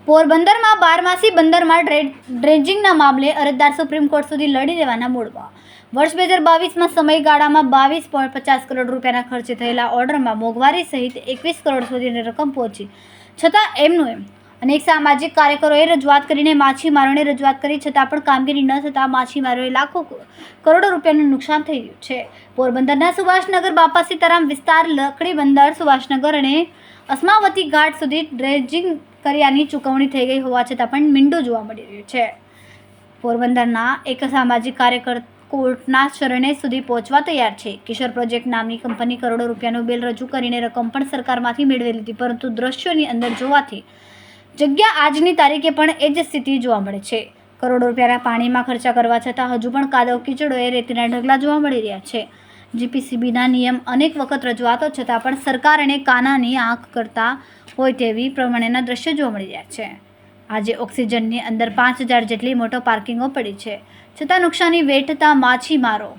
પોરબંદરમાં બારમાસી બંદરમાં ડ્રેજિંગના મામલે અરજદાર સુપ્રીમ કોર્ટ સુધી લડી લેવાના મૂડમાં. વર્ષ 2022માં સમયગાળામાં 22.50 કરોડ રૂપિયાના ખર્ચે થયેલા ઓર્ડરમાં મોંઘવારી સહિત 21 કરોડ સુધીની રકમ પહોંચી છતાં એમનું એમ અનેક સામાજિક કાર્યકરોએ રજૂઆત કરીને માછીમારોને રજૂઆત કરી છતાં પણ કામગીરી ન થતાં માછીમારોએ લાખો કરોડો રૂપિયાનું નુકસાન થઈ રહ્યું છે. પોરબંદરના સુભાષનગર બાપા સીતારામ વિસ્તાર, લકડી બંદર, સુભાષનગર અને અસ્માવતી ઘાટ સુધી ડ્રેજિંગ કર્યાની ચૂકવણી થઈ ગઈ હોવા છતાં પણ મીંડું જોવા મળી રહ્યું છે. પોરબંદરના એક સામાજિક કાર્યકર કોર્ટના શરણે સુધી પહોંચવા તૈયાર છે. કિશોર પ્રોજેક્ટ નામની કંપની કરોડો રૂપિયાનું બિલ રજૂ કરીને રકમ પણ સરકારમાંથી મેળવી લીધી, પરંતુ દ્રશ્યોની અંદર જોવાથી જગ્યા આજની તારીખે પણ એ જ સ્થિતિ જોવા મળે છે. કરોડો રૂપિયાના પાણીમાં ખર્ચા કરવા છતાં હજુ પણ કાદવ કીચડોએ રેતીના ઢગલા જોવા મળી રહ્યા છે. જીપીસીબીના નિયમ અનેક વખત રજૂઆતો છતાં પણ સરકાર અને કાનાની આંખ કરતા હોય તેવી પ્રમાણેના દ્રશ્યો જોવા મળી રહ્યા છે. આજે ઓક્સિજનની અંદર 5000 જેટલી મોટો પાર્કિંગો પડી છે, છતાં નુકસાની વેઠતા માછીમારો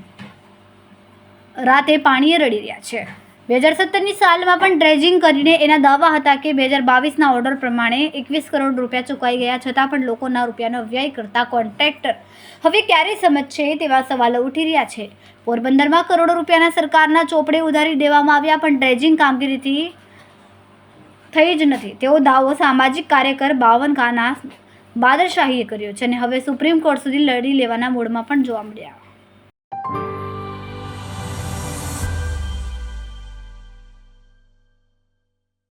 રાતે પાણીએ રડી રહ્યા છે. 2017ની સાલમાં પણ ડ્રેજિંગ કરીને એના દાવા હતા કે 2022ના ઓર્ડર પ્રમાણે 21 કરોડ રૂપિયા ચૂકવાઈ ગયા, છતાં પણ લોકોના રૂપિયાનો વ્યય કરતા કોન્ટ્રાક્ટર હવે ક્યારે સમજશે તેવા સવાલો ઉઠી રહ્યા છે. પોરબંદરમાં કરોડો રૂપિયાના સરકારના ચોપડે ઉધારી દેવામાં આવ્યા, પણ ડ્રેજિંગ કામગીરીથી થઈ જ નથી તેવો દાવો સામાજિક કાર્યકર 52 ખાના બાદરશાહીએ કર્યો છે અને હવે સુપ્રીમ કોર્ટ સુધી લડી લેવાના મૂડમાં પણ જોવા મળ્યા.